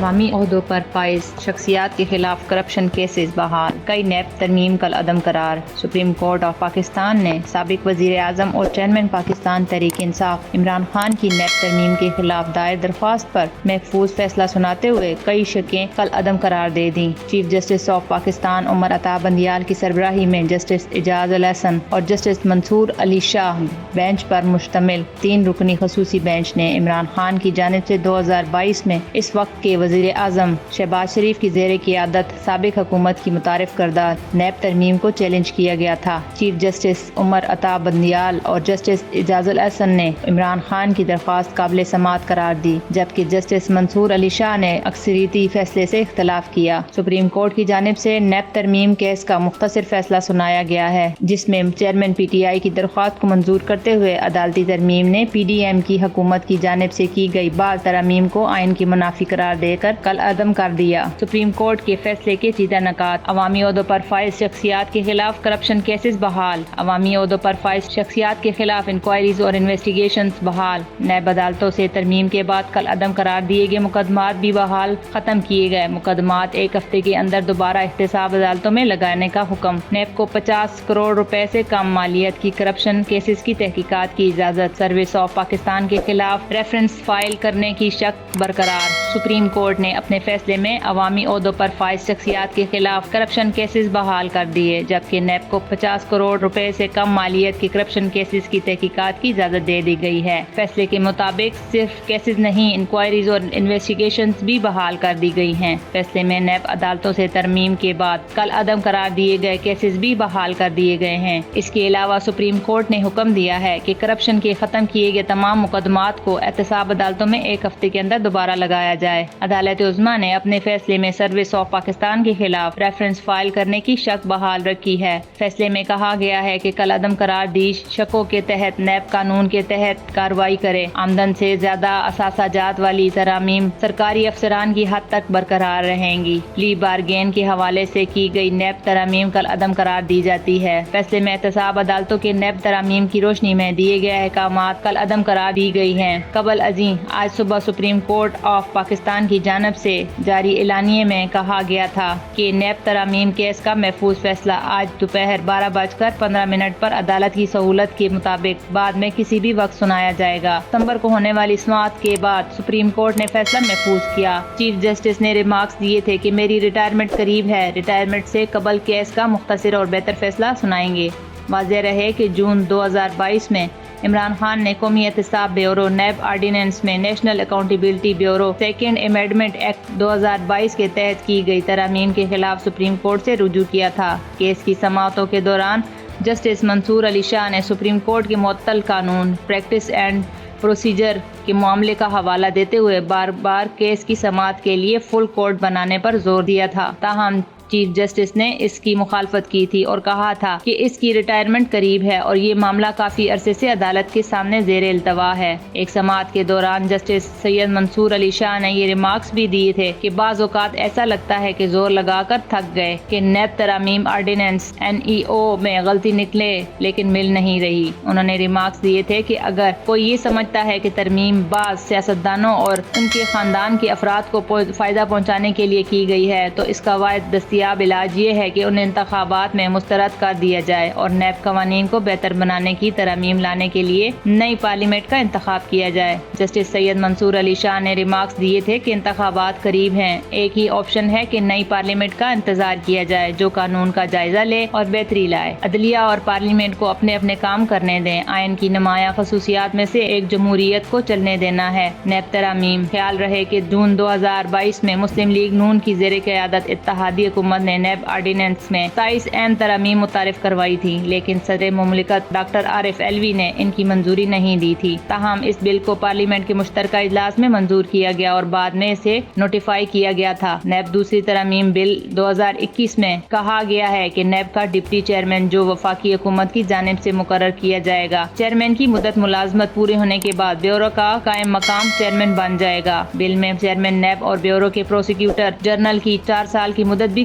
عوامی عہدوں پر فائز شخصیات کے خلاف کرپشن کیسز بحال، کئی نیب ترمیم کل عدم قرار۔ سپریم کورٹ آف پاکستان نے سابق وزیر اعظم اور چیئرمین پاکستان تحریک انصاف عمران خان کی نیب ترمیم کے خلاف دائر درخواست پر محفوظ فیصلہ سناتے ہوئے کئی شقیں کل عدم قرار دے دیں۔ Chief justice of Pakistan Umar Ata Bandial کی سربراہی میں جسٹس اعجاز الحسن اور جسٹس منصور علی شاہ بینچ پر مشتمل 3 رکنی خصوصی بینچ نے عمران خان کی جانب سے 2022 میں اس وقت کے وزیر اعظم شہباز شریف کی زیر قیادت سابق حکومت کی متعارف کردہ نیب ترمیم کو چیلنج کیا گیا تھا۔ چیف جسٹس عمر عطا بندیال اور جسٹس اعجاز الحسن نے عمران خان کی درخواست قابل سماعت قرار دی، جبکہ جسٹس منصور علی شاہ نے اکثریتی فیصلے سے اختلاف کیا۔ سپریم کورٹ کی جانب سے نیب ترمیم کیس کا مختصر فیصلہ سنایا گیا ہے، جس میں چیئرمین پی ٹی آئی کی درخواست کو منظور کرتے ہوئے عدالتی ترمیم نے پی ڈی ایم کی حکومت کی جانب سے کی گئی بعض ترامیم کو آئین کی منافی قرار دے کر کل عدم کر دیا۔ سپریم کورٹ کے فیصلے کے چیدہ نکات: عوامی عہدوں پر فائز شخصیات کے خلاف کرپشن کیسز بحال، عوامی عہدوں پر فائز شخصیات کے خلاف انکوائریز اور انویسٹیگیشنز بحال، نیب عدالتوں سے ترمیم کے بعد کل عدم قرار دیے گئے مقدمات بھی بحال ختم کیے گئے، مقدمات 1 ہفتے کے اندر دوبارہ احتساب عدالتوں میں لگانے کا حکم، نیب کو 50 کروڑ روپے سے کم مالیت کی کرپشن کیسز کی تحقیقات کی اجازت، سروس آف پاکستان کے خلاف ریفرنس فائل کرنے کی شک برقرار۔ سپریم کورٹ نے اپنے فیصلے میں عوامی عہدوں پر فائز شخصیات کے خلاف کرپشن کیسز بحال کر دیے، جبکہ نیب کو 50 کروڑ روپے سے کم مالیت کے کرپشن کیسز کی تحقیقات کی اجازت دے دی گئی ہے۔ فیصلے کے مطابق صرف کیسز نہیں، انکوائریز اور انویسٹیگیشنز بھی بحال کر دی گئی ہیں۔ فیصلے میں نیب عدالتوں سے ترمیم کے بعد کل عدم قرار دیے گئے کیسز بھی بحال کر دیے گئے ہیں۔ اس کے علاوہ سپریم کورٹ نے حکم دیا ہے کہ کرپشن کے ختم کیے گئے تمام مقدمات کو احتساب عدالتوں میں 1 ہفتے کے اندر دوبارہ لگایا جائے۔ عدالت عظمیٰ نے اپنے فیصلے میں سروس آف پاکستان کے خلاف ریفرنس فائل کرنے کی شک بحال رکھی ہے۔ فیصلے میں کہا گیا ہے کہ کل عدم قرار دی شکوں کے تحت نیب قانون کے تحت کارروائی کرے۔ آمدن سے زیادہ اثاثہ جات والی ترامیم سرکاری افسران کی حد تک برقرار رہیں گی۔ پلی بارگین کے حوالے سے کی گئی نیب ترامیم کل عدم قرار دی جاتی ہے۔ فیصلے میں احتساب عدالتوں کے نیب ترامیم کی روشنی میں دیے گئے احکامات کل عدم قرار دی گئی ہیں۔ قبل ازیں آج صبح سپریم کورٹ آف پاکستان کی جانب سے جاری اعلامیے میں کہا گیا تھا کہ نیب ترامیم کیس کا محفوظ فیصلہ آج دوپہر 12:15 پر عدالت کی سہولت کے مطابق بعد میں کسی بھی وقت سنایا جائے گا۔ ستمبر کو ہونے والی سماعت کے بعد سپریم کورٹ نے فیصلہ محفوظ کیا۔ چیف جسٹس نے ریمارکس دیے تھے کہ میری ریٹائرمنٹ قریب ہے، ریٹائرمنٹ سے قبل کیس کا مختصر اور بہتر فیصلہ سنائیں گے۔ واضح رہے کہ جون 2022 میں عمران خان نے قومی احتساب بیورو نیب آرڈیننس میں national accountability bureau second amendment act 2022 کے تحت کی گئی ترامیم کے خلاف سپریم کورٹ سے رجوع کیا تھا۔ کیس کی سماعتوں کے دوران جسٹس منصور علی شاہ نے سپریم کورٹ کے معطل قانون پریکٹس اینڈ پروسیجر کے معاملے کا حوالہ دیتے ہوئے بار بار کیس کی سماعت کے لیے فل کورٹ بنانے پر زور دیا تھا، تاہم چیف جسٹس نے اس کی مخالفت کی تھی اور کہا تھا کہ اس کی ریٹائرمنٹ قریب ہے اور یہ معاملہ کافی عرصے سے عدالت کے سامنے زیر التوا ہے۔ ایک سماعت کے دوران جسٹس سید منصور علی شاہ نے یہ ریمارکس بھی دیے تھے کہ بعض اوقات ایسا لگتا ہے کہ زور لگا کر تھک گئے کہ نیب ترامیم آرڈیننس NEO میں غلطی نکلے لیکن مل نہیں رہی۔ انہوں نے ریمارکس دیے تھے کہ اگر کوئی یہ سمجھتا ہے کہ ترمیم بعض سیاستدانوں اور ان کے خاندان کے افراد کو فائدہ پہنچانے کے لیے کی گئی ہے تو اس کا واحد دستیاب علاج یہ ہے کہ انہیں انتخابات میں مسترد کر دیا جائے اور نیب قوانین کو بہتر بنانے کی ترامیم لانے کے لیے نئی پارلیمنٹ کا انتخاب کیا جائے۔ جسٹس سید منصور علی شاہ نے ریمارکس دیے تھے کہ انتخابات قریب ہیں، ایک ہی آپشن ہے کہ نئی پارلیمنٹ کا انتظار کیا جائے جو قانون کا جائزہ لے اور بہتری لائے۔ عدلیہ اور پارلیمنٹ کو اپنے اپنے کام کرنے دیں۔ آئین کی نمایاں خصوصیات میں سے ایک جمہوریت کو چلنے دینا ہے۔ نیب ترامیم: خیال رہے کہ جون 2022 میں مسلم لیگ نون کی زیر قیادت اتحادی حکومت نے نیب آرڈیننس میں 27 اہم ترامیم متعارف کروائی تھی، لیکن صدر مملکت ڈاکٹر عارف علوی نے ان کی منظوری نہیں دی تھی۔ تاہم اس بل کو پارلیمنٹ کے مشترکہ اجلاس میں منظور کیا گیا اور بعد میں اسے نوٹیفائی کیا گیا تھا۔ نیب دوسری ترامیم بل 2021 میں کہا گیا ہے کہ نیب کا ڈپٹی چیئرمین جو وفاقی حکومت کی جانب سے مقرر کیا جائے گا، چیئرمین کی مدت ملازمت پورے ہونے کے بعد بیورو کا قائم مقام چیئرمین بن جائے گا۔ بل میں چیئرمین نیب اور بیورو کے پروسیکیوٹر جنرل کی 4 سال کی مدت بھی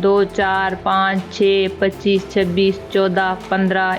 2, 4, 5, 6, 25, 26, 14, 15,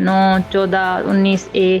9, 14, 19A,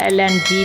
LNG